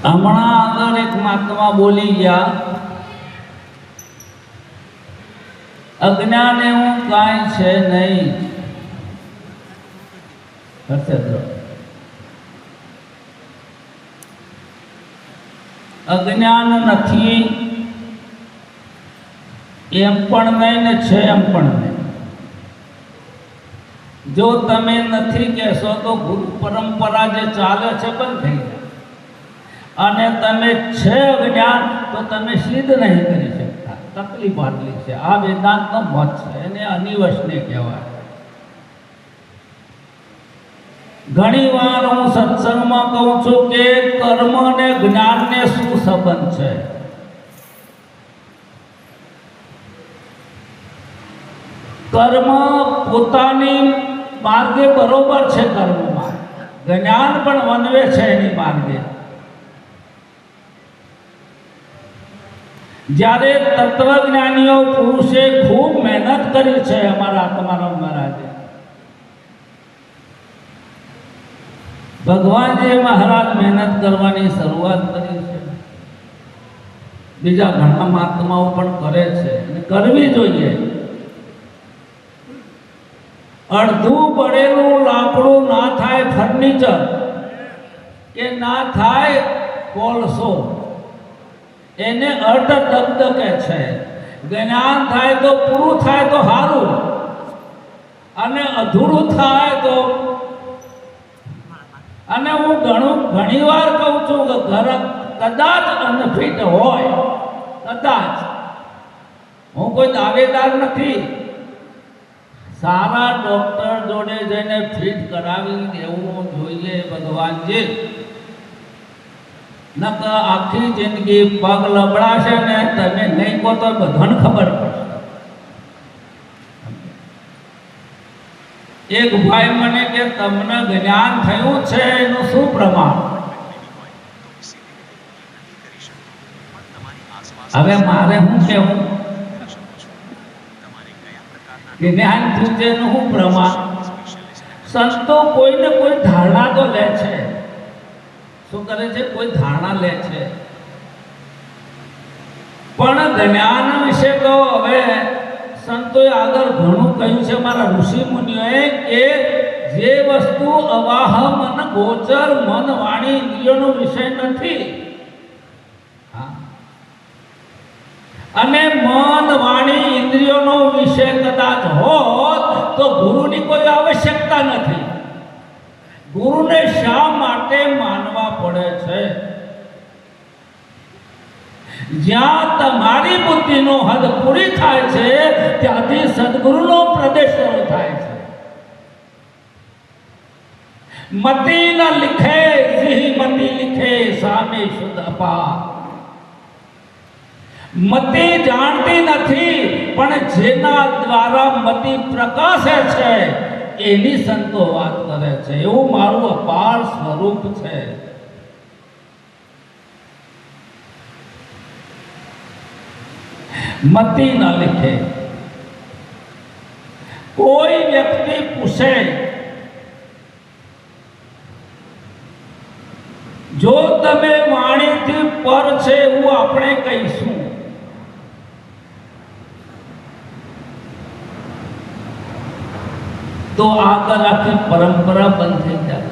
હમણાં આગળ એક મહાત્મા બોલી ગયા, અજ્ઞાન એવું કાંઈ છે નહીં. અજ્ઞાન નથી એમ પણ નહીં ને છે એમ પણ નહીં. જો તમે નથી કહેશો તો ગુરુ પરંપરા જે ચાલે છે બંધ થઈ જાય, અને તમે છે અજ્ઞાન તો તમે સિદ્ધ નહીં કરી શકતા. તકલીફ આટલી છે. આ વેદાંતનો મત છે, એને અનિવશને કહેવાય. ઘણી વાર હું સત્સંગમાં કહું છું કે કર્મ અને જ્ઞાનને શું સંબંધ છે. કર્મ પોતાની માર્ગે બરોબર છે, કર્મમાં જ્ઞાન પણ વનવે છે એની માર્ગે. જ્યારે તત્વજ્ઞાનીઓ પુરુષે ખૂબ મહેનત કરી છે, અમારા આત્મારામ મહારાજે, ભગવાનજી મહારાજ મહેનત કરવાની શરૂઆત કરી છે. બીજા ઘણા મહાત્માઓ પણ કરે છે અને કરવી જોઈએ. અડધું પડેલું લાકડું ના થાય ફર્નિચર, કે ના થાય કોલસો, એને અર્ધ દગ્ધ કહે છે. જ્ઞાન થાય તો પૂરું થાય તો સારું, અને અધૂરું થાય તો. અને હું ઘણી વાર કહું છું કે ઘર કદાચ અનફિટ હોય, કદાચ, હું કોઈ દાવેદાર નથી. સારા ડોક્ટર જોડે જઈને ફિટ કરાવી દેવું જોઈએ ભગવાનજી. નકર આખી જિંદગી પગ લબડાશે ને તમે નહીં કહો તો બધાને ખબર પડશે. એક ભાઈ મને કે તમને જ્ઞાન થયું છે એનું શું પ્રમાણ? હવે મારે શું કહેવું? જ્ઞાન થયું છે એનું શું પ્રમાણ? સંતો કોઈને કોઈ ધારણા તો લે છે. શું કરે છે? કોઈ ધારણા લે છે. પણ જ્ઞાન વિશે તો હવે સંતોએ આગળ ઘણું કહ્યું છે, મારા ઋષિ મુનિઓએ, કે જે વસ્તુ અવાહ મન ગોચર મન વાણી ઇન્દ્રિયોનો વિષય નથી, અને મન વાણી ઇન્દ્રિયોનો વિષય કદાચ હોત તો ગુરુની કોઈ આવશ્યકતા નથી. ગુરુને શા માટે માનવા પડે છે? જ્યાં તમારી બુદ્ધિનો હદ પૂરી થાય છે ત્યાંથી સદગુરુનો પ્રદેશ શરૂ થાય છે. મતિ ન લિખે સિંહ મતિ લિખે સામે શુદ્ધ અપાર. મતિ જાણતી નથી, પણ જેના દ્વારા મતિ પ્રકાશે છે એની સંતો વાત કરે છે. એવું મારું અપાર સ્વરૂપ છે. મતિ ન લિખે. કોઈ વ્યક્તિ પૂછે, જો તમે વાણીથી પર છે એવું આપણે કહીશું, તો આગળ આખી પરંપરા બંધ થઈ જાય.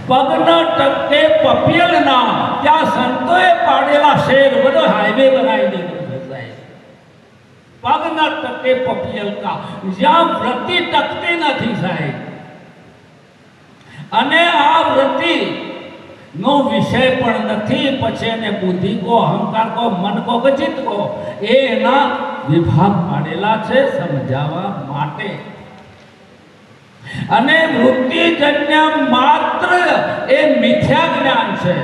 પગના ટકે પપિયલ ના, ત્યાં સંતોએ પાડેલા શેર બધો હાઈવે બનાવી દીધો છે સાહેબ. પગના ટકે પપિયલ કા, જ્યાં વૃત્તિ ટકતી નથી સાહેબ. અને આ વૃત્તિ નો વિષય પણ નથી, પછી એને બુદ્ધિ કો, અહંકાર કો, મન કો કે ચિત્ત કો, એના વિભાગ પાડેલા છે સમજાવવા માટે. અને વૃત્તિજન્ય માત્ર એ મિથ્યા જ્ઞાન છે.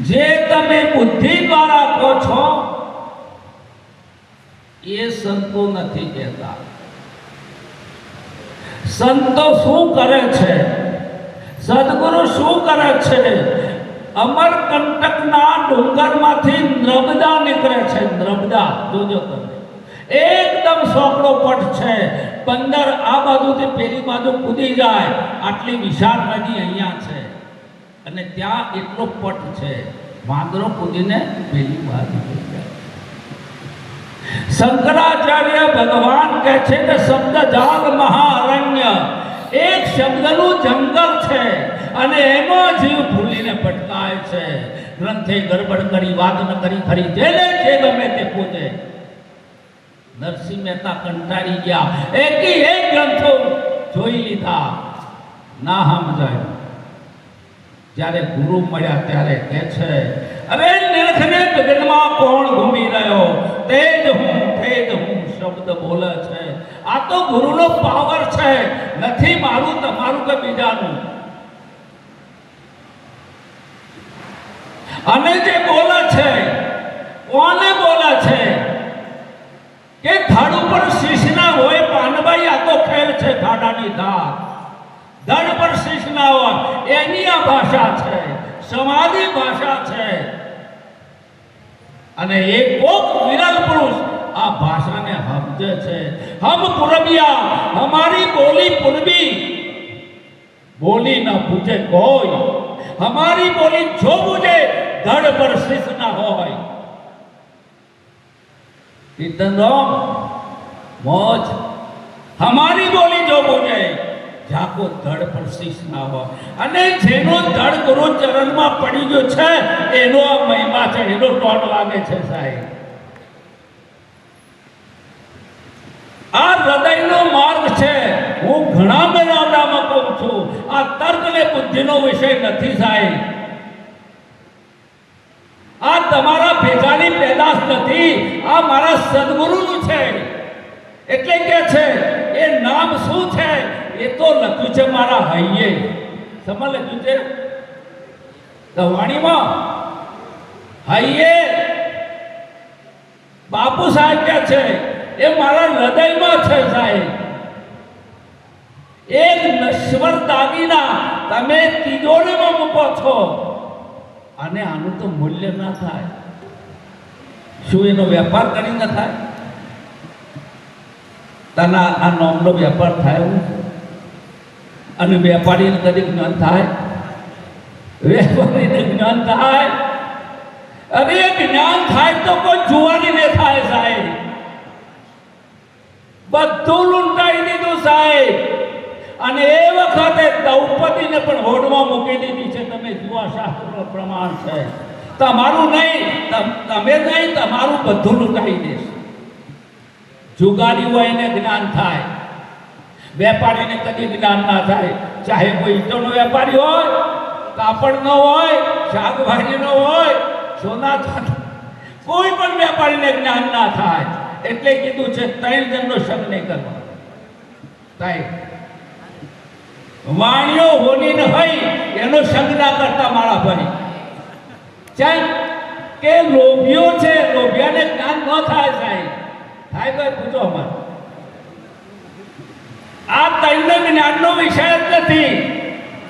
જે તમે બુદ્ધિ દ્વારા કહો છો એ સંતો નથી કહેતા. સંતો શું કરે છે? સદગુરુ શું કરે છે? અમરકંટકના ડુંગરમાંથી નર્મદા નીકળે છે. નર્મદા જોજો તમે, એકદમ સોકડો પટ છે. બંદર આ બાજુથી પેલી બાજુ કૂદી જાય આટલી વિશાળ નદી અહીંયા છે અને ત્યાં એટલો પટ છે, વાંદરો કૂદીને પેલી બાજુ જાય. શંકરાચાર્ય ભગવાન કહે છે કે શબ્દ જાગ મહારણ્ય, એક શબ્દનું જંગલ છે અને એમાં જીવ ભૂલીને ભટકાય છે. ગ્રંથે ગડબડ કરી, વાત ન કરી ખરી, જેને જે ગમે તે પૂજે. નરસિંહ મહેતા કંટાળી ગયા, એકી એક ગ્રંથો જોઈ લીધા, ના સમજાય. જ્યારે ગુરુ મળ્યા ત્યારે કહે છે, અરે નિરખને ગગનમાં કોણ ઘૂમી રહ્યો, તેજ હું શબ્દ બોલે છે. આ તો ગુરુનો પાવર છે, નથી મારું, તમારું કે બીજાનું. અને જે બોલે છે, કોને બોલે છે કે ધડ ઉપર શીશ ના હોય પાનભાઈ, આ તો ખેલ છે ખાડાની ધાર. ધડ પર શીશ ના હોય એની આ ભાષા છે, સમાધિ ભાષા છે. અને એક કોક વિરલ પુરુષ આ ભાષાને સમજે છે. હમ પૂરબિયા, હમારી બોલી પૂર્વી, બોલી ન પૂછે કોઈ, हमारी बोली जो मुझे धड़ पर शीश ना होय. कीर्तन राम मौज, हमारी बोली जो मुझे जाको धड़ पर शीश ना हो. અને જેનો ધડ ગુરુ ચરણમાં પડી ગયો છે એનો આ મહિમા છે, એનો ટોટ લાગે છે સાહેબ. આ હૃદયનો માર્ગ છે. હું ઘણા મેળાવડામાં કહું છું, આ તર્ક ને બુદ્ધિનો વિષય નથી સાહેબ. આ તમારા ભેગાની પેદાશ નથી, આ મારા સદગુરુનું છે. એટલે કે છે એ નામ શું છે એ તો લખ્યું છે મારા હૈયે. સમજ લખ્યું છે વાણીમાં હૈયે. બાપુ સાહેબ કે છે એ મારા હૃદયમાં છે સાહેબ. એક નશ્વર દાગીના તમે તિજોરીમાં મૂકો છો અને આનું તો મૂલ્ય ના થાય. શું એનો વેપાર કરી ન થાય? તના આ નોમનો વેપાર થાય અને વેપારીને કદી જ્ઞાન થાય? વેપારીને જ્ઞાન થાય? અરે જ્ઞાન થાય તો કોઈ જુવાનીને થાય સાહેબ. બધું લૂંટાઈ દીધું સાહેબ. અને એ વખતે દ્રૌપદીને પણ હોડમાં મૂકી દીધી છે. તમે જુઓ, શાસ્ત્રનું પ્રમાણ છે. તમારું નહીં, તમે નહીં, તમારું બધું લૂંટાઈ દેશે. જુગારી હોય એને જ્ઞાન થાય, વેપારીને કદી જ્ઞાન ના થાય. ચાહે કોઈ ઈંટોનો વેપારી હોય, કાપડનો હોય, શાકભાજીનો હોય, સોના ચાંદી, કોઈ પણ વેપારીને જ્ઞાન ના થાય. એટલે કીધું છે 3 જણનો સંગ નહીં કરવાનો. સાહેબ વાણીઓ હોની ન હોય એનો સંગ ના કરતા મારા ભાઈ. ચાલ કે લોભીઓ છે, લોભિયાને જ્ઞાન ન થાય સાહેબ. થાય કોઈ પૂછો અમારે. આ તૈને જ્ઞાનનો વિષય જ નથી.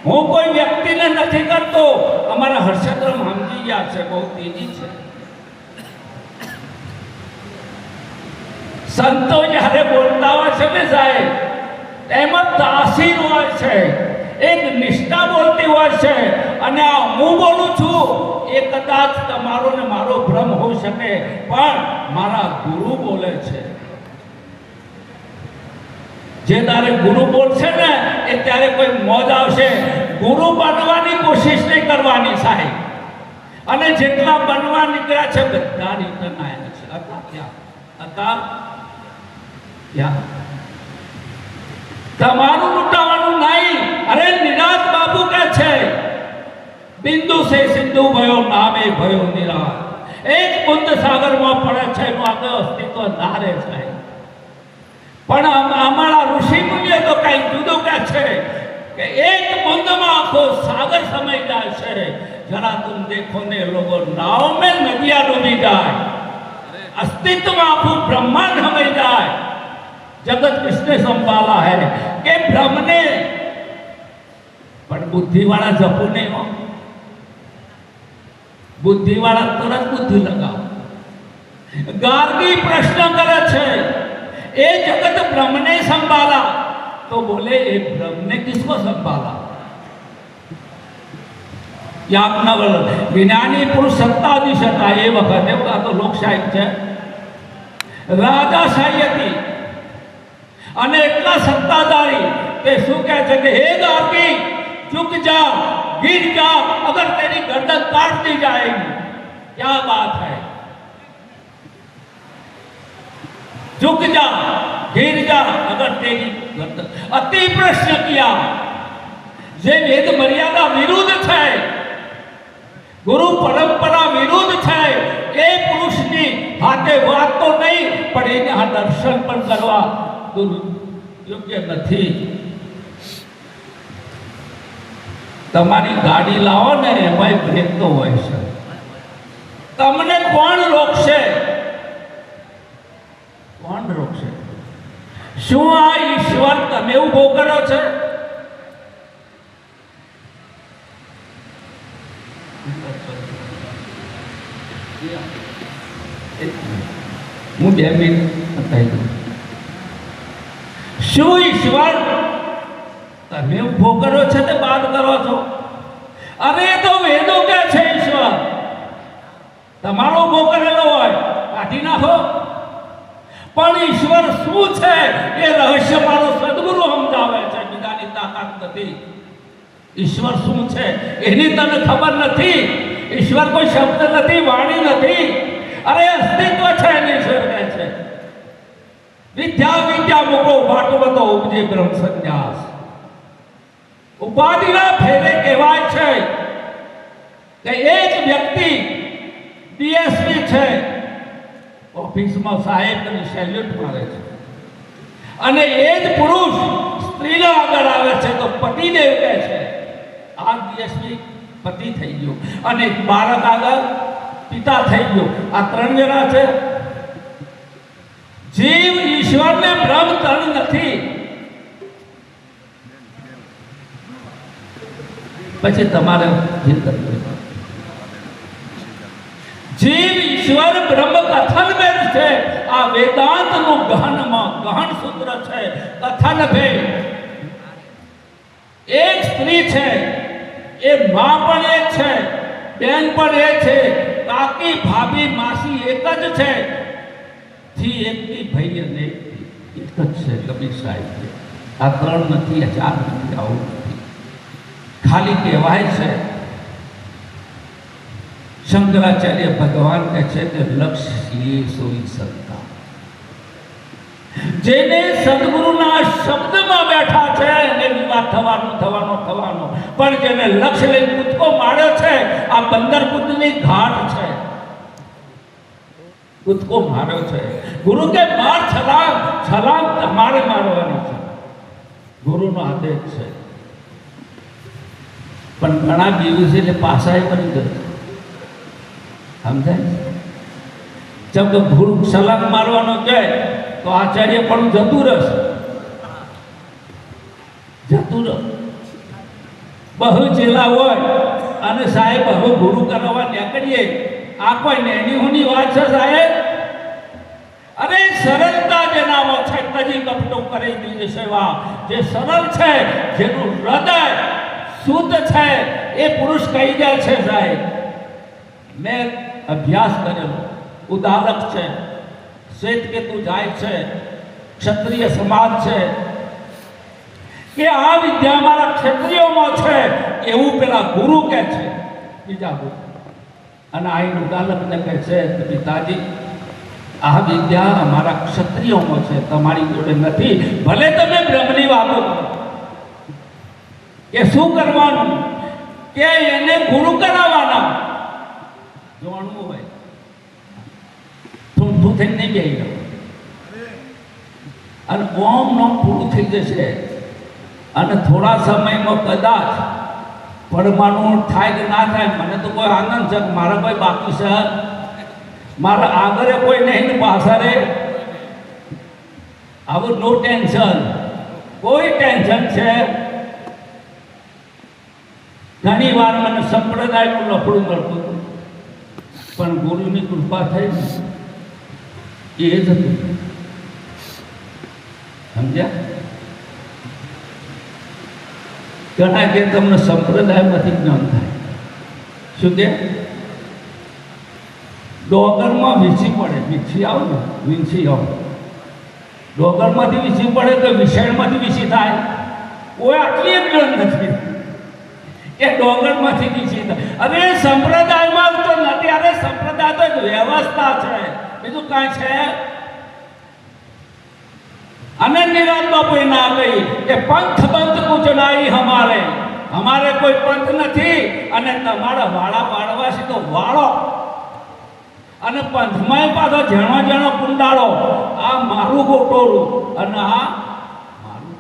હું કોઈ વ્યક્તિને નથી કરતો. અમારા હર્ષચંદ્ર સમજી ગયા છે, બહુ તેજી છે. સંતો જ્યારે બોલતા હોય છે ને સાહેબ, એમાં તાસીર હોય છે, એક નિષ્ઠા બોલતી હોય છે. અને આ હું બોલું છું એ કદાચ તમારો ને મારો ભ્રમ હોઈ શકે, પણ મારા ગુરુ બોલે છે. જે તારે ગુરુ બોલશે ને એ ત્યારે કોઈ મોજ આવશે. ગુરુ બનવાની કોશિશ નહીં કરવાની સાહેબ. અને જેટલા બનવા નીકળ્યા છે બધા રિટર્ન આવ્યા છે. હતા ક્યાં? હતા ક્યાં? તમારું લૂંટાવાનું નહીં. અરે નિરાત બાબુ કે છે બિંદુ સે સિંધુ ભયો, નામે ભયો નિરાત. એક બુદ્ધ સાગરમાં પડે છે એનું આગળ અસ્તિત્વ ધારે છે. પણ અમારા ઋષિ મુનિએ તો કઈ જુદું કે છે કે એક બુંદમાં આખો સાગર સમય જાય છે. જરા તુમ દેખો ને લોકો નાવ में नदियां डूबी જાય. अस्तित्व आखું બ્રહ્માંડ સમય જાય. जगत किसने संभाला है कि ब्रह्म ने. પણ બુદ્ધિ વાળા જપો નહીં હો. બુદ્ધિ વાળા તરત બુદ્ધિ લગાવો. ગાર્ગી પ્રશ્ન કરે છે ये जगत ब्रह्म ने संभाला, तो बोले ये ब्रह्म ने किसको संभाला? याज्ञवल्क्य विज्ञानी पुरुष सत्ताधीश था ये वक्त है, तो લોકશાહી છે, રાજાશાહી હતી અને એટલા સત્તાધારી કે શું કહે છે કે હે ગાર્ગી झुक जा, गिर जा, अगर तेरी गर्दन काट दी जाएगी। क्या बात है, झुक जा, गिर जा, अगर तेरी गर्दन। अति प्रश्न किया, जे वेद मर्यादा विरुद्ध है, गुरु परंपरा विरुद्ध है, ए पुरुषनी हाथे વાત તો નહીં, પણ એને આ દર્શન પણ કરવા યોગ્ય નથી। તમારી ગાડી લાવો ને એમાં બ્રેક તો હોય છે, તમને કોણ રોકશે? કોણ રોકશે? શું આ ઈશ્વર તમે ઉભો કર્યો છે? હું 2 મિનિટ બતાવી દઉં। શું ઈશ્વર તમે ઉભો કર્યો છે તે બાદ કરો છો? અરે તો વેદો કે છે ઈશ્વર તમારો ઉભો કરેલો હોય કાઢી નાખો, પણ ઈશ્વર શું છે એ રહસ્ય મારો સદગુરુ સમજાવે છે, બીજાની તાકાત નથી। ઈશ્વર શું છે એની તને ખબર નથી। ઈશ્વર કોઈ શબ્દ નથી, વાણી નથી, અરે અસ્તિત્વ છે એને ઈશ્વર કહે છે। વિદ્યા વિદ્યા મૂકો વાટવતો ઉપજે બ્રહ્મ સંન્યાસ। ઉપાધિના ફેરે કહેવાય છે કે એક વ્યક્તિ ડીએસપી છે, ઓફિસમાં સાહેબને સેલ્યુટ મારે છે, અને એ જ પુરુષ સ્ત્રીના આગળ આવે છે તો પતિદેવ કહે છે, આ ડીએસપી પતિ થઈ ગયો અને બાળક આગળ પિતા થઈ ગયો। આ 3 જણા છે। જીવ ઈશ્વરને ભ્રમ તણ નથી। પછી તમારે જીવ ઈશ્વર બ્રહ્મ કથન ભેદ છે। આ વેદાંતનું ગહન સૂત્ર છે, કથન ભેદ। એક સ્ત્રી છે, એ માં પણ એક છે, બેન પણ એક છે, કાકી ભાભી માસી એક જ છે, થી એકની ભાઈ અને એક જ છે, કબીર સાહેબ। આ 3 નથી, આ 4 નથી, આવું નથી। खाली कहवाय છે। शंकराचार्य भगवान કહે છે કે લક્ષ્ય એ સોઈ સત્તા। જેને સદગુરુના શબ્દમાં બેઠા છે એને વિવાદ થવાનો, પણ જેને લક્ષ્ય લઈ કૂદકો માર્યો છે, આ બંદર કૂદની ઘાટ છે, કૂદકો માર્યો છે। ગુરુ કે માર છલાંગ તમારે મારવાની છે, ગુરુનો આદેશ છે। પણ ઘણા દિવસે એટલે પાછા બની ગયો, સમજાય? જબ ગુરુ છલાંગ મારવાનો કહે તો આચાર્ય પણ જતું રહેશે, બહુ ચેલા હોય અને સાહેબ હવે ગુરુ કરવા નીકળીએ, આ કોઈ નેની હોની વાત છે સાહેબ? અરે સરળતા જેનામાં છે, તજી કપટો કરી દીધી સેવા। જે સરળ છે, જેનું હૃદય શુદ્ધ છે, એ પુરુષ કહી જાય છે સાહેબ મેં અભ્યાસ કરેલો, ઉદાહરક છે, શ્વેત કેતુ જાય છે, ક્ષત્રિય સમાજ છે, કે આ વિદ્યા અમારા ક્ષત્રિયોમાં છે એવું પેલા ગુરુ કહે છે, બીજા ગુરુ। અને આ ઉદાહરકને કહે છે કે પિતાજી આ વિદ્યા અમારા ક્ષત્રિયોમાં છે, તમારી જોડે નથી, ભલે તમે બ્રહ્મની વાતો કરો। એ શું કરવાનું કે એને ગુરુ કરાવવાના। જોવાનું હોય ઠૂંઠું થઈને નહીં બેસી ગયો, અને ઓમ નો પૂરું થઈ જશે, અને થોડા સમયમાં કદાચ પરમાણુ થાય કે ના થાય, મને તો કોઈ આનંદ છે, મારા કોઈ બાકી છે, મારા આગળ કોઈ નહીં ને પાછળ આવું નો ટેન્શન, કોઈ ટેન્શન છે। ઘણી વાર મને સંપ્રદાયનું લફડું મળતું હતું, પણ ગુરુની કૃપા થઈ એ જ હતું। સમજ્યા? ઘણા કે તમને સંપ્રદાયમાંથી જ્ઞાન થાય. શું કે ડોગરમાં વીછી પડે, વીછી આવો ને, વીછી આવો, ડોગરમાંથી વીછી પડે તો વિષયમાંથી વીછી થાય. કોઈ આટલી જ્ઞાન નથી કે ડોગરમાંથી વીછી થાય. અરે સંપ્રદાયમાં તો નથી. અરે સંપ્રદાય તો વ્યવસ્થા છે, બીજું કાંઈ છે? અને નિરાંતમાં કોઈ ના ગઈ કે પંથ બંધ કુછ નાઈ હમારે, અમારે કોઈ પંથ નથી અને તમારા વાળા વાળવાથી તો વાળો, અને પંથમાં પાછો જેણો જેણો કુંડાળો, આ મારું ગોટોરું અને આ મારું.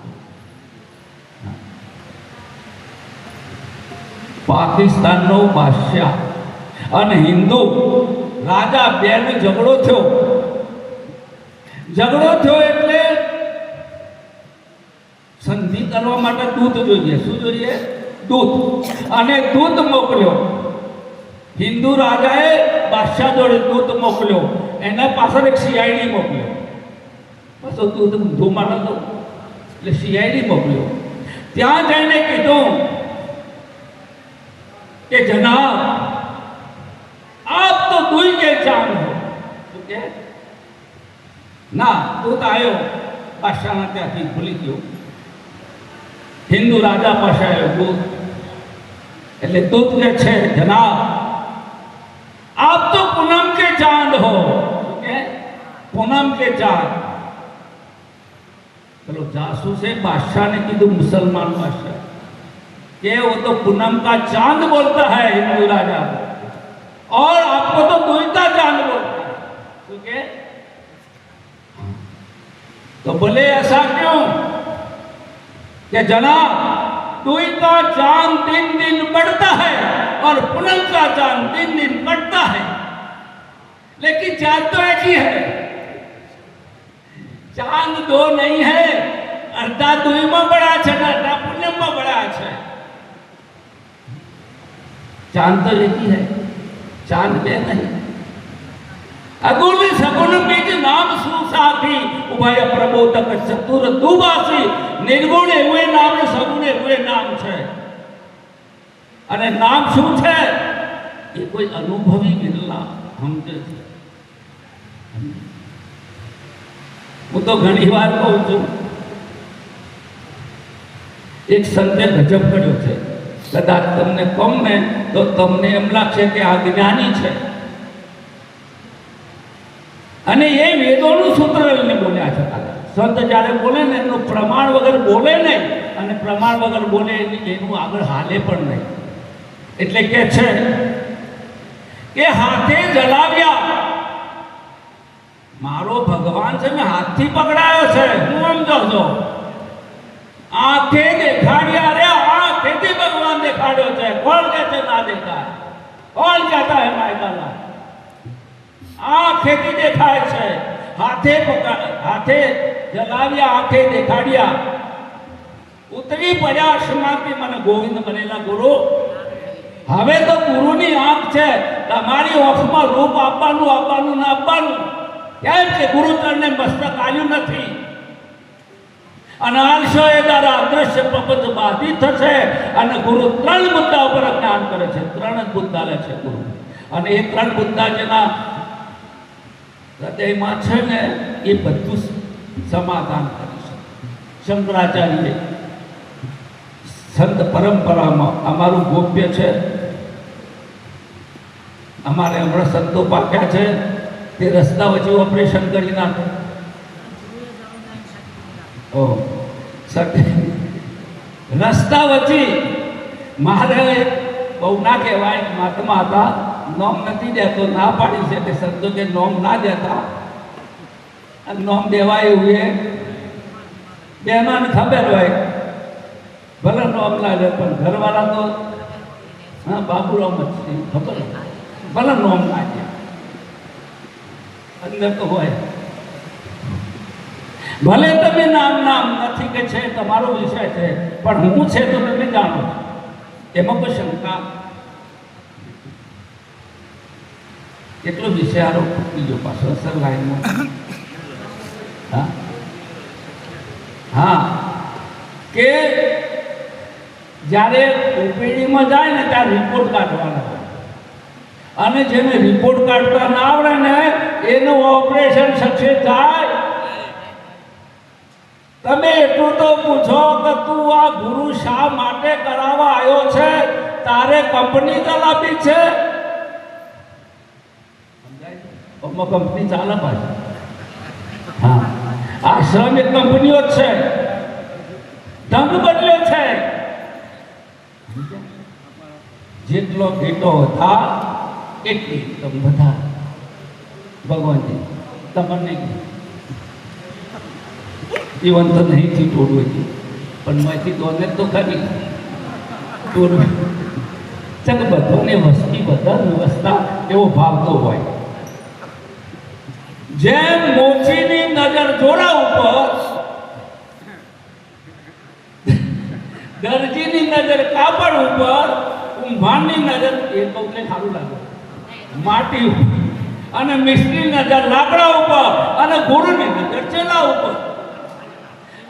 પાકિસ્તાનનો બાદશાહ અને હિન્દુ રાજા બેનો ઝઘડો થયો. એટલે સંધિ કરવા માટે દૂત જોઈએ. શું જોઈએ? દૂત. અને દૂત મોકલ્યો. હિન્દુ રાજાએ બાદશાહ જોડે દૂત મોકલ્યો. એના પાછળ એક સીઆઈડી મોકલ્યો. પાછો દૂત ઊંધું નતો એટલે સીઆઈડી મોકલ્યો. ત્યાં જઈને કીધું કે જનાબ આપ તો દુઈ કે જાન હો. શું કે? ના, દૂત આવ્યો બાદશાહના ત્યાંથી ભૂલી ગયો. હિન્દુ રાજા પાસે આવ્યો દૂત. એટલે દૂત કે છે જનાબ आप तो पूनम के चांद हो. पूनम के चांद. चलो जासूस है, बादशाह ने कीधु, मुसलमान बादशाह के वो तो पूनम का चांद बोलता है हिंदू राजा, और आपको तो दुई का चांद बोलता है. ठीक है? तो बोले ऐसा क्यों? कि जनाब दुई का चांद दिन दिन बढ़ता है और पूनम का चांद दिन दिन बढ़ता है, लेकिन चांद तो एक ही है. चांद दो नहीं है. अर्धा दुई में बड़ा है, अर्धा पूनम में बड़ा है. चांद तो एक ही है, चांद बे नहीं. अगुण सगुण बीज नाम सुसाखी उभय प्रबोधक चतुर दुबासी. निर्गुण हुए नाम सगुण हुए नाम છે. અને નામ શું છે? એ કોઈ અનુભવી ગયેલા સમજે છે. હું તો ઘણી વાર કહું છું, એક સંતે ગજબ કર્યો છે. કદાચ તમને કહું ને તો તમને એમ લાગશે કે આ જ્ઞાની છે, અને એ વેદોનું સૂત્ર લઈને બોલ્યા છે. સંત જ્યારે બોલે ને એનું પ્રમાણ વગર બોલે નહીં, અને પ્રમાણ વગર બોલે એનું આગળ હાલે પણ નહીં. એટલે કે છે કે હાથે જલાવ્યા, મારો ભગવાન છે ને હાથથી પકડાયો છે, હું સમજો છો. આંખે દેખાડ્યા રે, આંખેથી ભગવાન દેખાડ્યો છે. કોણ કહે છે ના દેખાય? કોણ કહેતા હે માયકાલા? આંખેથી દેખાય છે. હાથે જલાવ્યા, આંખે દેખાડ્યા. ઉતરી પડ્યા આસમાનથી મને ગોવિંદ બનેલા ગુરુ. હવે તો ગુરુની આંખ છે, તમારી આંખમાં રૂપ આપવાનું ના આપવાનું. કેમ કે ગુરુચરણને મસ્તક આવ્યું નથી. અને આલશો એ દ્વારા અદ્રશ્ય પ્રપંચ બાધિત થશે. અને ગુરુ 3 મુદ્દા ઉપર જ્ઞાન કરે છે. 3 જ મુદ્દા લે છે ગુરુ. અને એ 3 મુદ્દા જેના હૃદયમાં છે ને એ બધું સમાધાન કરી શકે. શંકરાચાર્ય સંત પરંપરામાં અમારું ગોપ્ય છે. અમારે હમણાં સંતો પાક્યા છે, તે રસ્તા વચ્ચે ઓપરેશન કરી નાખે. રસ્તા વચ્ચે મારે બહુ ના કહેવાય, મહાત્મા હતા, નોમ નથી દેતો, ના પાડી છે તે સંતો કે નોમ ના દેતા. નોમ દેવાય એવું એ બહેનોને ખબર હોય, ભલે નોમ ના દે, પણ ઘરવાળા તો હા બાબુરામ જ છે ખબર, ભલે નોમ ના દે, અંદર તો હોય. ભલે તમે નામ નથી કે છે તમારો વિષય છે, પણ હું છે તો તમે જાણો છો, એમાં કોઈ શંકા. કેટલો વિષયારો બીજો પાછો અસર લાઈનમાં. હા હા, કે જ્યારે ઓપીડીમાં જાય ને ત્યાં રિપોર્ટ કાઢવાના હોય, અને જેને રિપોર્ટ કાઢતા ના આવડે ને એનું ઓપરેશન સક્સેસ થાય. તમે એટલું તો પૂછો કે તું આ ગુરુ શા માટે કરાવવા આવ્યો છે? તારે કંપની ચલાવી છે? કંપની ચાલે પાછી. હા, આશ્રમ એક કંપનીઓ જ છે, ઢંગ બદલ્યો છે. જેટલો ઘેટો હતા એટલી તમે બધા ભગવાનજી તમને જીવન તો નહીંથી તોડવું હતી, પણ માંથી તોને તો ખરી તોડવું ચાલ. બધાને વસ્તી બધા વ્યવસ્થા એવો ભાવતો હોય. જેમ મોચીની નજર જોડા ઉપર, દરજીની નજર કાપડ ઉપર, કુંભારની નજર એ બહુને સારું લાગે માટી ઉપર, અને મિસ્ત્રી નજર લાકડા ઉપર, અને ગુરુની નજર ચેલા ઉપર.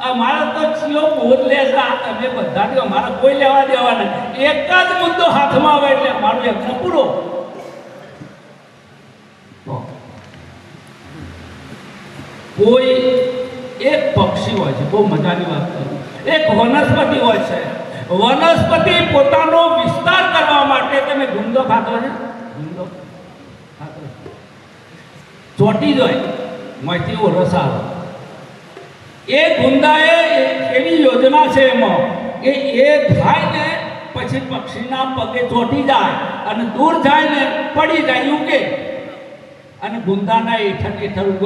અમારા તો ચિયો બોલ લેસા તમે બધા અમારા કોઈ લેવા દેવા નહીં. એક જ મુદ્દો હાથમાં આવે એટલે મારું એક પૂરો. કોઈ એક પક્ષી હોય છે, બહુ મજાની વાત કરું, એક વનસ્પતિ હોય છે. વનસ્પતિ પોતાનો વિસ્તાર કરવા માટે તમે ગુંદો ખાતો છે, ગુંદો ખાતો ચોટી જાય માંથી એવો રસ આવે. એ ગુંદાએ એવી યોજના છે એમાં કે એ થાય ને પછી પક્ષીના પગે ચોટી જાય અને દૂર જાય ને પડી જાય ઉગે, અને ગુંદાના હેઠળ હેઠળ ઉગ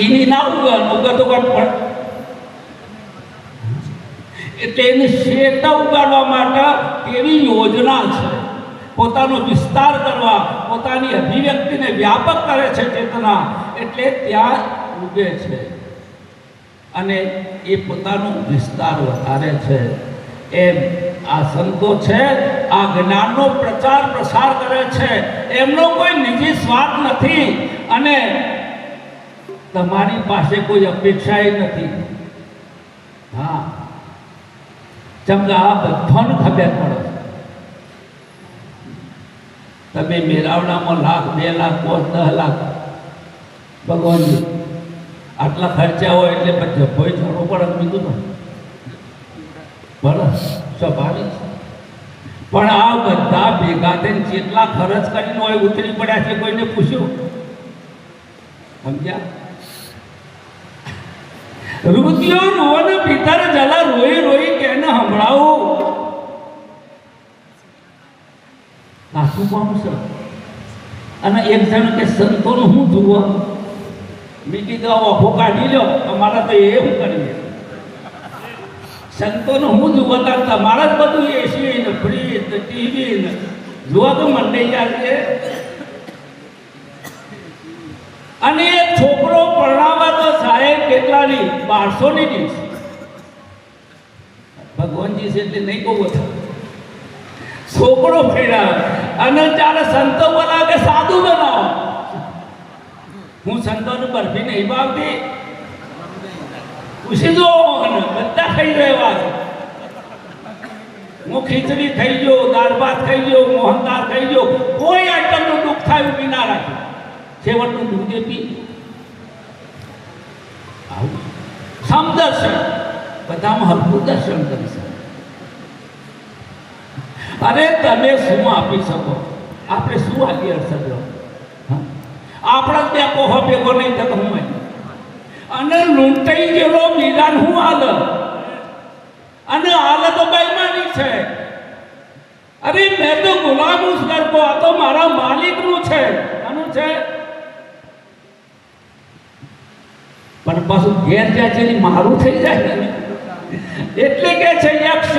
એની ના ઉગે તો પણ એટલે એને શેતા ઉગાડવા માટે એવી યોજના છે. પોતાનો વિસ્તાર કરવા, પોતાની અભિવ્યક્તિને વ્યાપક કરે છે ચેતના, એટલે ત્યાં ઉગે છે અને એ પોતાનો વિસ્તાર વધારે છે. એમ આ સંતો છે, આ જ્ઞાનનો પ્રચાર પ્રસાર કરે છે. એમનો કોઈ નિજી સ્વાર્થ નથી અને તમારી પાસે કોઈ અપેક્ષા નથી. હા, ચમગા આ બધાને ખબર પડે. તમે મેળાવડામાં લાખ, 2 લાખ, 5, 10 લાખ ભગવાનજી આટલા ખર્ચા હોય એટલે પછી જભોય ચડવો પડે. બીજું ને બરાબર સ્વાભાવિક. પણ આ બધા ભેગા થઈને જેટલા ખર્ચ કરીને હોય ઉતરી પડ્યા છે, કોઈને પૂછ્યું? સમજ્યા? રુદિયો રોવન ભીતર જલા રોઈ રોઈ કેને સંભળાવું. સાસુ કોણ છે? અને એક જણ કે સંતોનું હું જુઓ. મેં કીધું ઓફો કાઢી લો, અમારા તો એ હું કરીએ. સંતોનું હું જુઓ તમારા જ બધું એસી ને ફ્રીજ ને ટીવી ને જુઓ તો મંડાઈ જાય છે. અને એક છોકરો પરણાવા તો સાહેબ કેટલાની 1200ની ડીશ. ભગવાનજી છે એટલે નહીં કહું છોકરો ફેરા. અને જ્યારે સંતો બોલાવે સાદું બનાવો. હું સંતોનું બરફી નહીં ભાવતી, પૂછી જો બધા ખાઈ રહ્યા છે. હું ખીચડી ખાઈ ગયો, દાળ ભાત ખાઈ ગયો, મોહનદાળ ખાઈ ગયો, કોઈ આઈટમનું દુઃખ થાય એવું ના રાખ્યું. છેવટનું દૂધ એ પી આવું સમદર્શન બધામાં હરખું દર્શન કરી શકે. અરે તમે શું આપી શકો? આપણે શું આપી શકો? આપણા ત્યાં કોહો ભેગો નહીં થતો હું અને લૂંટાઈ ગયેલો વિધાન હું હાલ અને હાલ તો બેઈમાની છે. અરે મેં તો ગુલામ જ કરતો, આ તો મારા માલિકનું છે. આનું છે પણ પાછું ઘેર જાય છે મારું થઈ જાય ને. એટલે કે છે યક્ષ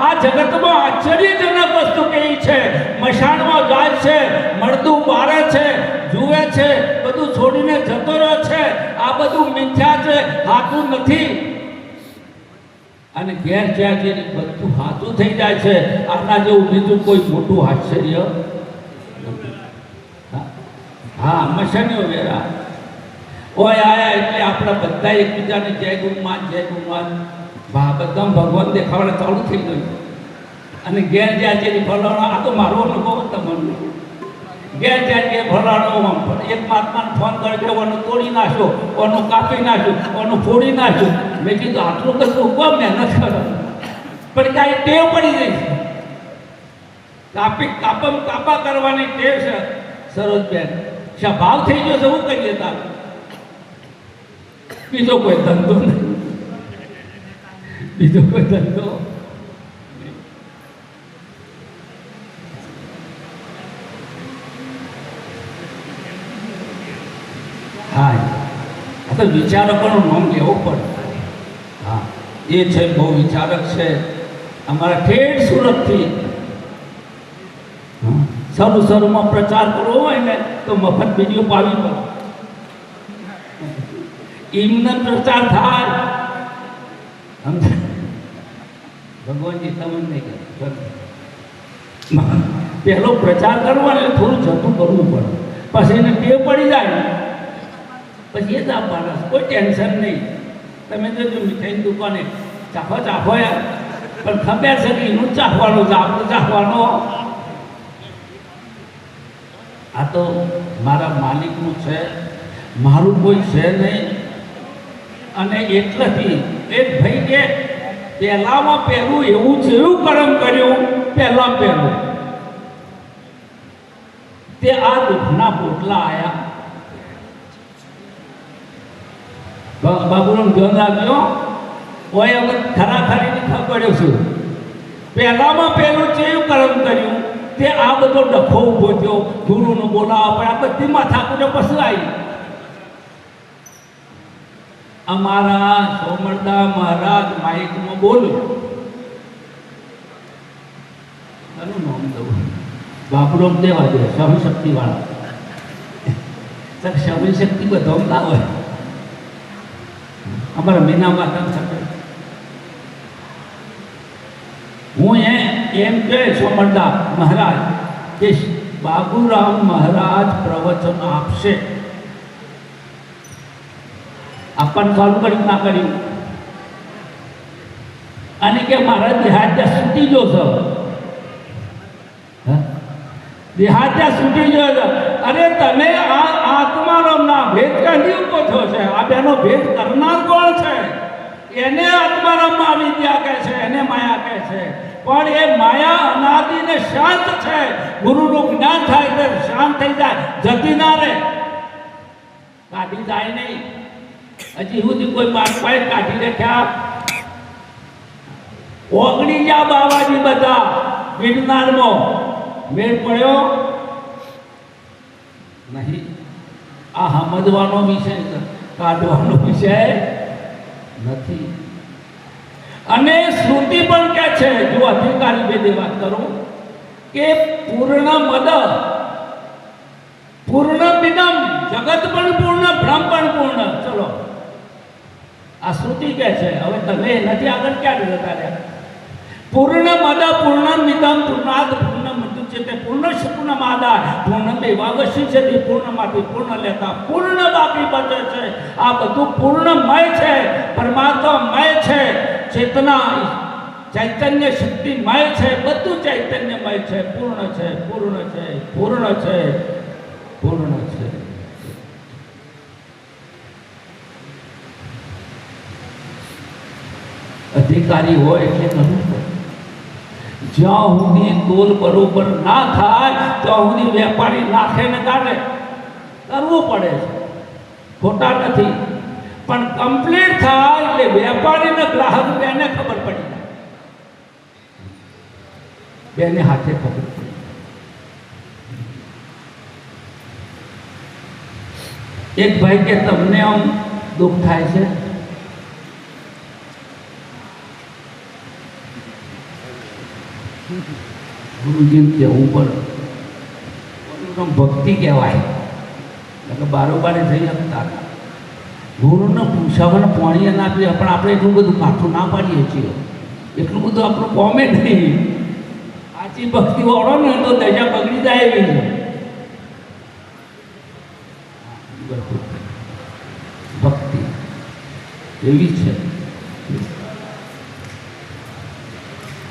આ જગતમાં આશ્ચર્યજનક વસ્તુ કેવી છે. મશાણમાં જાય છે, મળતું બારે છે, જુએ છે, બધું છોડીને જતો રહ્યો છે. આ બધું મિથ્યા છે, સાચું નથી. અને ઘેર જ્યાં છે બધું સાચું થઈ જાય છે. આના જેવું બીજું કોઈ મોટું આશ્ચર્ય નથી. હા, મશાનીઓ વેરા ઓય આયા એટલે આપણે બધા એકબીજાને જય ગુરુમાન બધા ભગવાન દેખાવાના ચાલુ થઈ ગયું. અને ઘેર જ્યાં જે ફલાણો, આ તો મારો અનુભવ તમને, ઘેર જ્યાં જે ફલાણો એક મહાત્માને ફોન કરજો, ઓનું તોડી નાખ્યો, ઓનું કાપી નાખ્યું, ઓનું ફોડી નાખ્યું. મેં કીધું આટલું કશું કોણ મહેનત કરો, પણ કાંઈ ટેવ પડી ગઈ છે. કાપા કરવાની ટેવ છે. સરોજબેન સ્વભાવ થઈ ગયો છે. શું કહીએ તાર બીજો કોઈ ધંધો નહીં, બીજો કોઈ ધંધો. હા, આ તો વિચારકોનું નામ લેવું પડે. હા, એ છે બહુ વિચારક છે અમારા ઠેઠ સુરતથી. શરૂમાં પ્રચાર કરવો હોય ને તો મફત વિડીયો પાવી પડે, એમને પ્રચાર થાય. ભગવાનજી તમને પહેલો પ્રચાર કરવો ને થોડું જતું કરવું પડે, પછી એને ટેવ પડી જાય પછી એ જ આપવાના, કોઈ ટેન્શન નહીં. તમે જોજો મીઠાઈની દુકાને ચાખો યાર, પણ ખબર છે કે એનું ચાખવાનું છે, આપણું ચાખવાનો. આ તો મારા માલિકનું છે, મારું કોઈ છે નહીં. અને એટલાથી એક ભાઈ કે પહેલામાં પહેલું એવું છે, એવું કર્મ કર્યું પહેલું તે આ દુઃખના પોટલા આવ્યા. બાબુનું ધ્યાન રાખજો. કોઈ હવે ખરાખરીની ખબર છું. પહેલામાં પહેલું કેવું કર્મ કર્યું તે આ બધો ડખો ઊભો થયો, ગુરુનું બોલાવા પણ આ બધી માથાકૂટે પછી આવી. અમારા સોમરદા મહારાજ માઇકમાં બોલ્યો, એનું નામ દઉં બાપુરામ દેવા દે, સ્વામી વાળા. સ્વામી શક્તિ બધો ના હોય. અમારા મીનામાં તમે હું એમ કહે સોમરદા મહારાજ કે બાબુરામ મહારાજ પ્રવચન આપશે. આપણને ચાલુ કરી ના કર્યું અને કે મારા દેહાત્યા છૂટી ગયો છે, દેહાત્યા છૂટી ગયો છે. અરે તમે આ આત્માનો ના ભેદ કહી ઉભો થયો છે. આ બેનો ભેદ કરનાર કોણ છે? એને આત્મારામમાં વિદ્યા કહે છે, એને માયા કહે છે. પણ એ માયા અનાદિ ને શાંત છે. ગુરુનું જ્ઞાન થાય એટલે શાંત થઈ જાય, જતી ના રહે, કાઢી જાય નહીં. હજી સુધી કોઈ પાડપાઈ કાઢી રાખ્યા ઓગણી ગયા બાવાજી બધા ગિરનારમાં, મેળ પડ્યો નહીં. આ સમજવાનો વિષય છે, કાઢવાનો વિષય નથી. અને શ્રુતિ પણ કે છે, જો અધિકારી ભેદે વાત કરું કે પૂર્ણ મદ પૂર્ણ બિદમ, જગત પણ પૂર્ણ, બ્રહ્મ પણ પૂર્ણ. ચલો આ શ્રુતિ કે છે. હવે તમે નથી આગળ ક્યાં જતા રહ્યા? પૂર્ણ મદ પૂર્ણ મિદમ પૂર્ણાદ પૂર્ણ મુચ્યતે પૂર્ણ પૂર્ણમાદાય પૂર્ણ મેવાવશિષ્યતે, પૂર્ણમાંથી પૂર્ણ લેતા પૂર્ણ બાકી બચે છે. આ બધું પૂર્ણમય છે, પરમાત્મામય છે, ચેતના ચૈતન્ય શક્તિમય છે, બધું ચૈતન્યમય છે, પૂર્ણ છે, પૂર્ણ છે, પૂર્ણ છે, પૂર્ણ છે. અધિકારી હોય એટલે કરવું પડે. જ્યાં સુધી તોલ બરોબર ના થાય ત્યાં સુધી વેપારી નાખે ને કાઢે કરવું પડે છે, ખોટા નથી. પણ કમ્પ્લીટ થાય એટલે વેપારી ને ગ્રાહક બેને ખબર પડી જાય, બેને હાથે ખબર પડી. એક ભાઈ કે તમને આમ દુઃખ થાય છે? ગુરુજીને કહેવું પડે, ભક્તિ કહેવાય. એટલે બારોબારે જઈ શકતા ગુરુને પૂછાવાને પાણીએ ના પીએ, પણ આપણે એટલું બધું કાઠું ના પાડીએ છીએ, એટલું બધું આપણું કોમે નહીં. સાચી ભક્તિ વાળો ને તો દશા બગડી જાય એવી છે. એવી છે.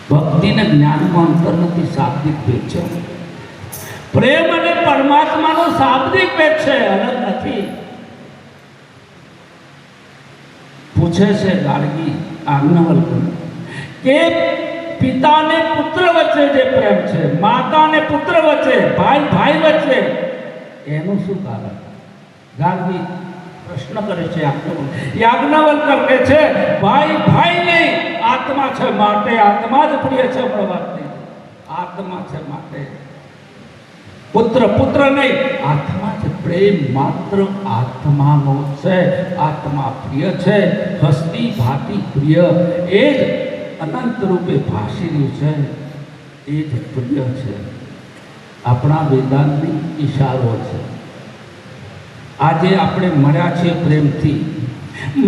ભક્તિ ને જ્ઞાનમાં અંતર નથી, શાબ્દિક ભેદ છે. પ્રેમ અને પરમાત્માનો શાબ્દિક ભેદ છે, અલગ નથી. પૂછે છે ગાર્ગી આજ્ઞવલ્કર કે પિતા ને પુત્ર વચ્ચે જે પ્રેમ છે, માતા ને પુત્ર વચ્ચે, ભાઈ ભાઈ વચ્ચે, એનું શું કારણ? ગાર્ગી પ્રશ્ન કરે છે. યાજ્ઞવલ્કર કહે છે ભાઈ ભાઈ નહીં, આત્મા છે માટે, આત્મા જ પ્રિય છે. વાત નહીં, આત્મા છે માટે. પુત્ર પુત્ર નહીં, આત્મા છે. પ્રેમ માત્ર આત્માનો છે, આત્મા પ્રિય છે. હસ્તી ભાતી પ્રિય, એ જ અનંત રૂપે ભાસી રહ્યું છે, એ જ પ્રિય છે. આપણા વેદાંતની ઈશારો છે. આજે આપણે મળ્યા છીએ પ્રેમથી,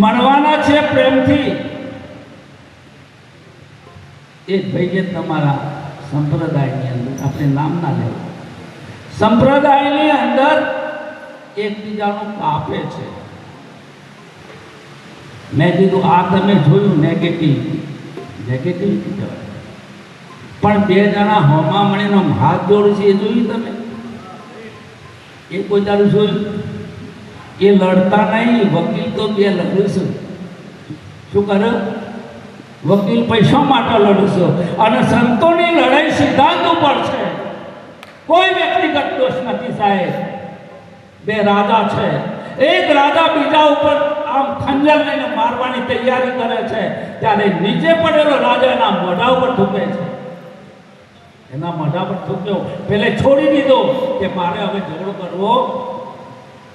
મળવાના છે પ્રેમથી. એક ભાઈએ તમારા સંપ્રદાયની અંદર, આપણે નામ ના લેવું, સંપ્રદાયની અંદર એકબીજાનું કાપે છે. મેં કીધું આ તમે જોયું નેગેટિવિટી, નેગેટિવિટી કહેવાય. પણ બે જણા હોમા મળીને હાથ જોડે છે, એ જોયું તમે? એ કોઈ તારું જોયું? એ લડતા નહીં. વકીલ તો બે લડશું. શું કરે? વકીલ પૈસા માટે લડશું. અને સંતોની લડાઈ સિદ્ધાંત ઉપર છે, કોઈ વ્યક્તિગત દોષ નથી સાહેબ. બે રાજા છે, એક રાજા બીજા ઉપર આમ ખંજર લઈને મારવાની તૈયારી કરે છે, ત્યારે નીચે પડેલો રાજા એના મોઢા ઉપર થૂકે છે. એના મોઢા પર થૂક્યો, પેલે છોડી દીધો કે મારે હવે ઝઘડો કરવો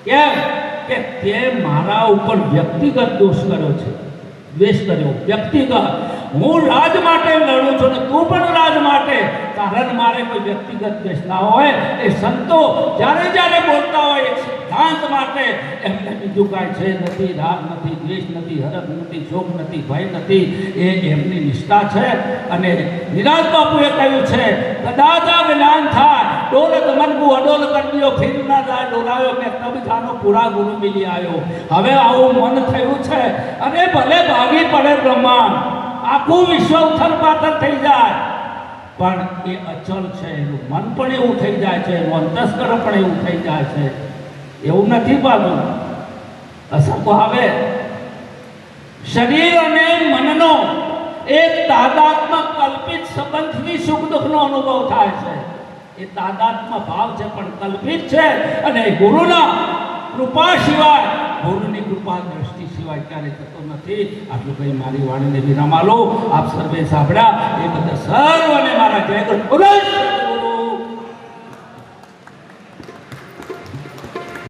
કેમ? કે તે મારા ઉપર વ્યક્તિગત દોષ કર્યો છે, દ્વેષ કર્યો વ્યક્તિગત. હું રાજ માટે લડું છું ને તું પણ રાજ માટે, કારણ મારે કોઈ વ્યક્તિગત દ્વેષ ના હોય. એ સંતો જ્યારે જ્યારે બોલતા હોય એક સિદ્ધાંત માટે, એમને બીજું કાંઈ છે નથી, રાગ નથી, દ્વેષ નથી, હરખ નથી, શોક નથી, ભય નથી, એ એમની નિષ્ઠા છે. અને નિરાજ બાપુએ કહ્યું છે કદાચ આ જ્ઞાન થાય, ડોલત મનગુ અડોલ કર્યો, ફીર ના જાય ડોલાયો, મેં તબ જાનો પૂરા ગુરુ મિલી આવ્યો. હવે આવું મન થયું છે, અને ભલે ભાગી પડે બ્રહ્માંડ, આખું વિશ્વ ઉથલ પાથલ થઈ જાય, પણ એ અચલ છે. એનું મન પણ એવું થઈ જાય છે, એનું અંતસ્કરણ પણ એવું થઈ જાય છે. એવું નથી પાછું અસંકો આવે. શરીર અને મનનો એક તાદાત્મ્ય કલ્પિત સંબંધથી સુખ દુઃખનો અનુભવ થાય છે. એ તાદાત્મ્ય ભાવ છે પણ કલ્પિત છે, અને ગુરુના કૃપા સિવાય, ગુરુની કૃપા દ્રષ્ટિ સિવાય ક્યારે થતો નથી. આટલું કંઈ મારી વાણીને વિરામ આલો. આપ સર્વે સાંભળ્યા એ બધા સર્વને મારા જય ગુરુ.